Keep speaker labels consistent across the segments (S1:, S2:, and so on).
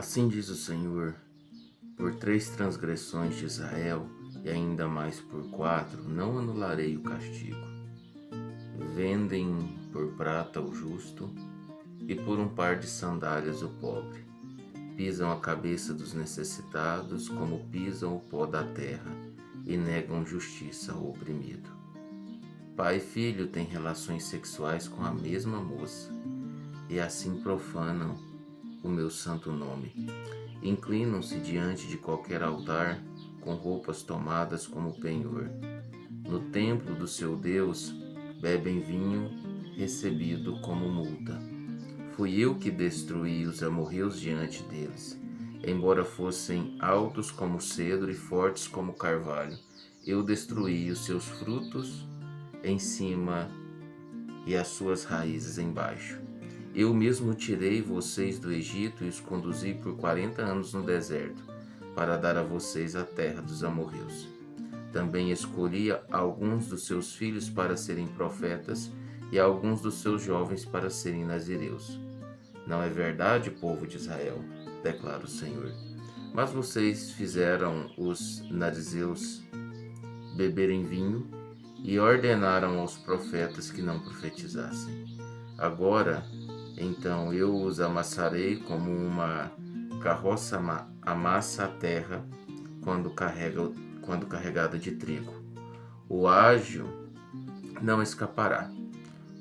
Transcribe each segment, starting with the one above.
S1: Assim diz o Senhor: por 3 transgressões de Israel, e ainda mais por 4, não anularei o castigo. Vendem por prata o justo, e por um par de sandálias o pobre. Pisam a cabeça dos necessitados como pisam o pó da terra, e negam justiça ao oprimido. Pai e filho têm relações sexuais com a mesma moça, e assim profanam o meu santo nome. Inclinam-se diante de qualquer altar com roupas tomadas como penhor. No templo do seu Deus bebem vinho recebido como multa. Fui eu que destruí os amorreus diante deles. Embora fossem altos como cedro e fortes como carvalho, eu destruí os seus frutos em cima e as suas raízes embaixo. Eu mesmo tirei vocês do Egito e os conduzi por 40 anos no deserto, para dar a vocês a terra dos amorreus. Também escolhi alguns dos seus filhos para serem profetas e alguns dos seus jovens para serem nazireus. Não é verdade, povo de Israel? Declara o Senhor. Mas vocês fizeram os nazireus beberem vinho e ordenaram aos profetas que não profetizassem. Agora, então, eu os amassarei como uma carroça amassa a terra quando carregada de trigo. O ágil não escapará,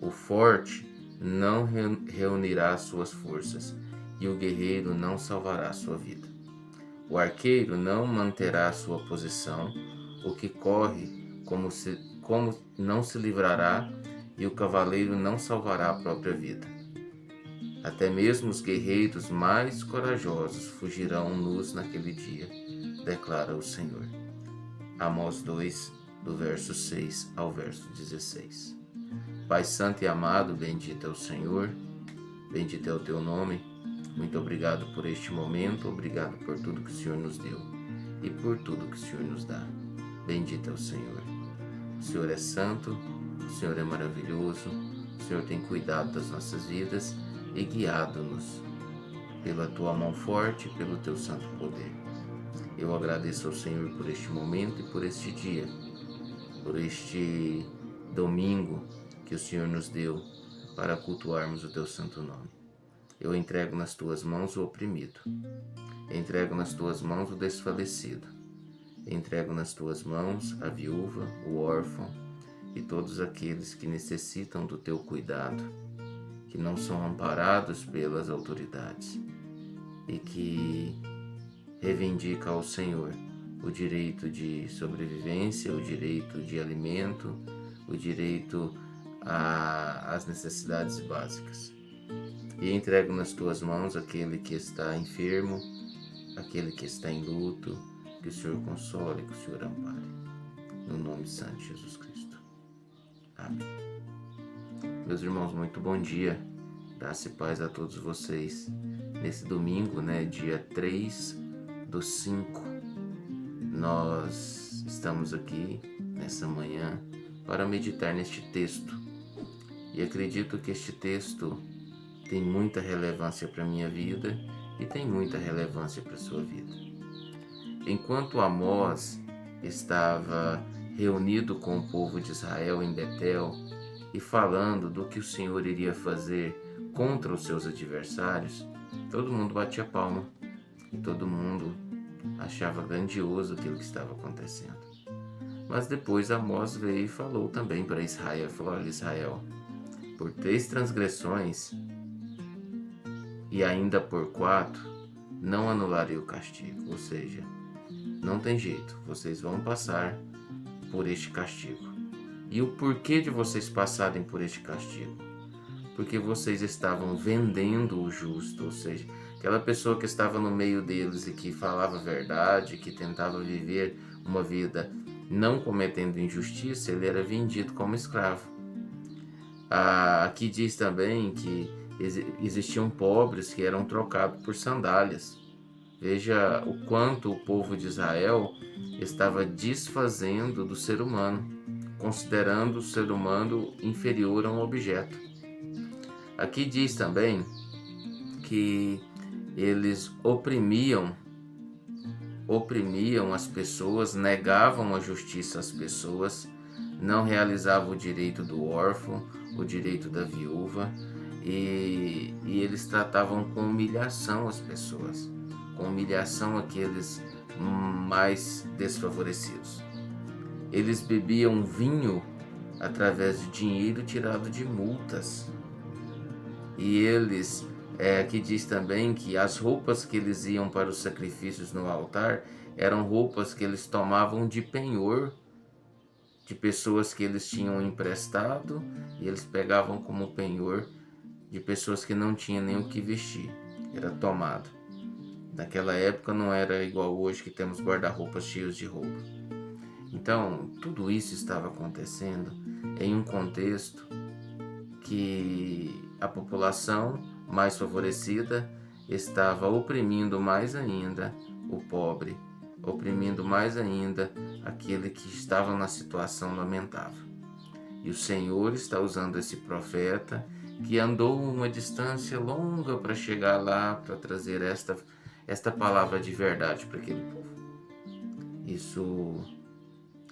S1: o forte não reunirá suas forças, e o guerreiro não salvará sua vida. O arqueiro não manterá sua posição, o que corre como não se livrará, e o cavaleiro não salvará a própria vida. Até mesmo os guerreiros mais corajosos fugirão nus naquele dia, declara o Senhor. Amós 2, do verso 6 ao verso 16. Pai Santo e amado, bendito é o Senhor, bendito é o teu nome. Muito obrigado por este momento, obrigado por tudo que o Senhor nos deu e por tudo que o Senhor nos dá. Bendito é o Senhor. O Senhor é santo, o Senhor é maravilhoso, o Senhor tem cuidado das nossas vidas e guiado-nos pela tua mão forte e pelo teu santo poder. Eu agradeço ao Senhor por este momento e por este dia, por este domingo que o Senhor nos deu para cultuarmos o teu santo nome. Eu entrego nas tuas mãos o oprimido, entrego nas tuas mãos o desfalecido, entrego nas tuas mãos a viúva, o órfão e todos aqueles que necessitam do teu cuidado, que não são amparados pelas autoridades e que reivindica ao Senhor o direito de sobrevivência, o direito de alimento, o direito às necessidades básicas. E entrego nas tuas mãos aquele que está enfermo, aquele que está em luto, que o Senhor console, que o Senhor ampare. No nome santo de Jesus Cristo. Amém. Meus irmãos, muito bom dia. Graça e paz a todos vocês. Nesse domingo, dia 3/5, nós estamos aqui nessa manhã para meditar neste texto. E acredito que este texto tem muita relevância para a minha vida e tem muita relevância para a sua vida. Enquanto Amós estava reunido com o povo de Israel em Betel e falando do que o Senhor iria fazer contra os seus adversários, todo mundo batia palma e todo mundo achava grandioso aquilo que estava acontecendo. Mas depois Amós veio e falou também para Israel, falou: olha, Israel, por 3 transgressões e ainda por 4, não anularei o castigo. Ou seja, não tem jeito, vocês vão passar por este castigo. E o porquê de vocês passarem por este castigo? Porque vocês estavam vendendo o justo, ou seja, aquela pessoa que estava no meio deles e que falava a verdade, que tentava viver uma vida não cometendo injustiça, ele era vendido como escravo. Aqui diz também que existiam pobres que eram trocados por sandálias. Veja o quanto o povo de Israel estava desfazendo do ser humano, considerando o ser humano inferior a um objeto. Aqui diz também que eles oprimiam as pessoas, negavam a justiça às pessoas, não realizavam o direito do órfão, o direito da viúva, e eles tratavam com humilhação as pessoas, com humilhação aqueles mais desfavorecidos. Eles bebiam vinho através de dinheiro tirado de multas. E eles, aqui diz também que as roupas que eles iam para os sacrifícios no altar eram roupas que eles tomavam de penhor, de pessoas que eles tinham emprestado, e eles pegavam como penhor de pessoas que não tinham nem o que vestir, era tomado. Naquela época não era igual hoje que temos guarda-roupas cheios de roupa. Então, tudo isso estava acontecendo em um contexto que a população mais favorecida estava oprimindo mais ainda o pobre, oprimindo mais ainda aquele que estava na situação lamentável. E o Senhor está usando esse profeta que andou uma distância longa para chegar lá, para trazer esta palavra de verdade para aquele povo. Isso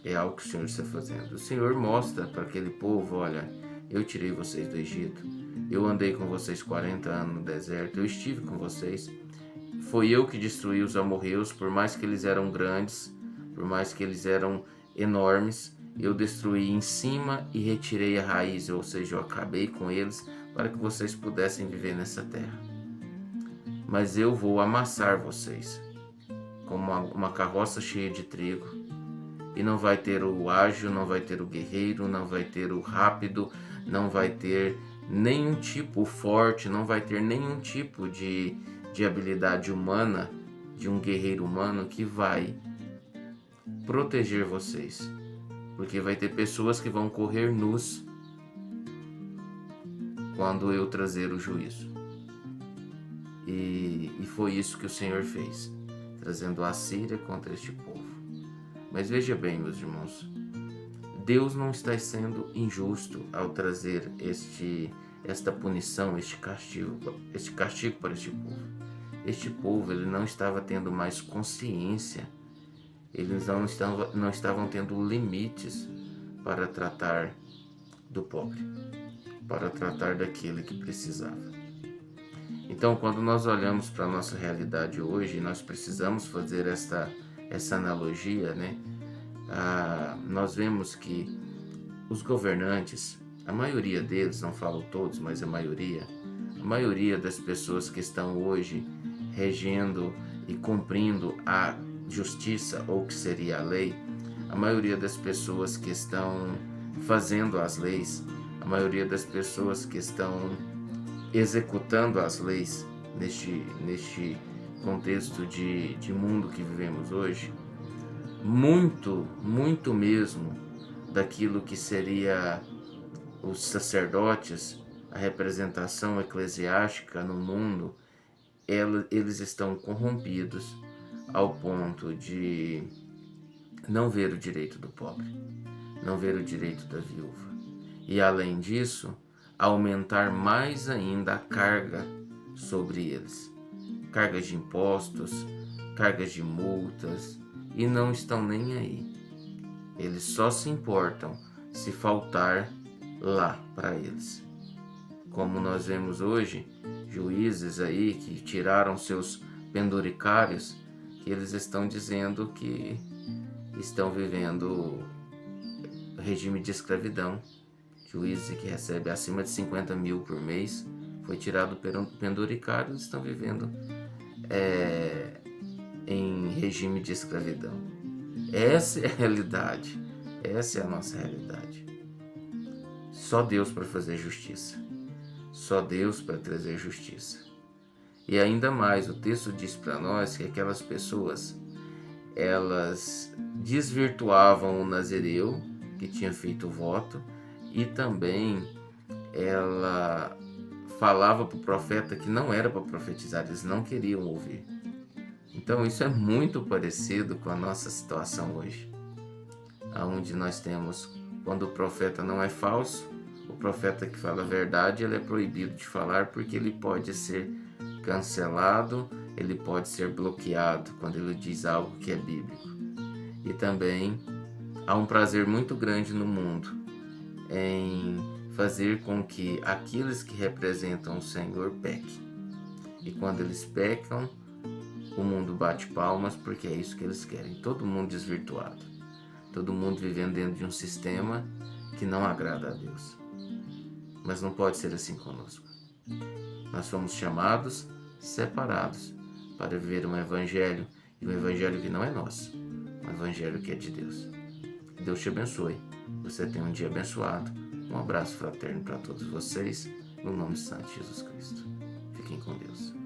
S1: é algo que o Senhor está fazendo. O Senhor mostra para aquele povo: olha, eu tirei vocês do Egito, eu andei com vocês 40 anos no deserto, eu estive com vocês, foi eu que destruí os amorreus, por mais que eles eram grandes, por mais que eles eram enormes, eu destruí em cima e retirei a raiz, ou seja, eu acabei com eles para que vocês pudessem viver nessa terra. Mas eu vou amassar vocês como uma carroça cheia de trigo, e não vai ter o ágil, não vai ter o guerreiro, não vai ter o rápido, não vai ter nenhum tipo forte, não vai ter nenhum tipo de habilidade humana, de um guerreiro humano que vai proteger vocês. Porque vai ter pessoas que vão correr nus quando eu trazer o juízo. E foi isso que o Senhor fez, trazendo a Síria contra este povo. Mas veja bem, meus irmãos, Deus não está sendo injusto ao trazer esta punição, este castigo para este povo. Este povo, ele não estava tendo mais consciência, eles não estavam tendo limites para tratar do pobre, para tratar daquele que precisava. Então, quando nós olhamos para a nossa realidade hoje, nós precisamos fazer essa analogia, né? Nós vemos que os governantes, a maioria deles, não falo todos, mas a maioria das pessoas que estão hoje regendo e cumprindo a justiça, ou que seria a lei, a maioria das pessoas que estão fazendo as leis, a maioria das pessoas que estão executando as leis neste contexto de mundo que vivemos hoje, muito mesmo daquilo que seria os sacerdotes, a representação eclesiástica no mundo, eles estão corrompidos ao ponto de não ver o direito do pobre, não ver o direito da viúva. E além disso, aumentar mais ainda a carga sobre eles. Cargas de impostos, cargas de multas, e não estão nem aí. Eles só se importam se faltar lá para eles. Como nós vemos hoje, juízes aí que tiraram seus penduricários, que eles estão dizendo que estão vivendo regime de escravidão. Juízes que recebem acima de 50 mil por mês, foi tirado o penduricário, estão vivendo em regime de escravidão. Essa é a realidade, essa é a nossa realidade. Só Deus para fazer justiça, só Deus para trazer justiça. E ainda mais, o texto diz para nós que aquelas pessoas, elas desvirtuavam o nazireu que tinha feito o voto, e também ela falava para o profeta que não era para profetizar, eles não queriam ouvir. Então isso é muito parecido com a nossa situação hoje, onde nós temos, quando o profeta não é falso, o profeta que fala a verdade, ele é proibido de falar porque ele pode ser cancelado, ele pode ser bloqueado quando ele diz algo que é bíblico. E também há um prazer muito grande no mundo em fazer com que aqueles que representam o Senhor pequem. E quando eles pecam, o mundo bate palmas porque é isso que eles querem. Todo mundo desvirtuado. Todo mundo vivendo dentro de um sistema que não agrada a Deus. Mas não pode ser assim conosco. Nós fomos chamados, separados, para viver um evangelho, e um evangelho que não é nosso, um evangelho que é de Deus. Que Deus te abençoe. Você tenha um dia abençoado. Um abraço fraterno para todos vocês, no nome santo de Jesus Cristo. Fiquem com Deus.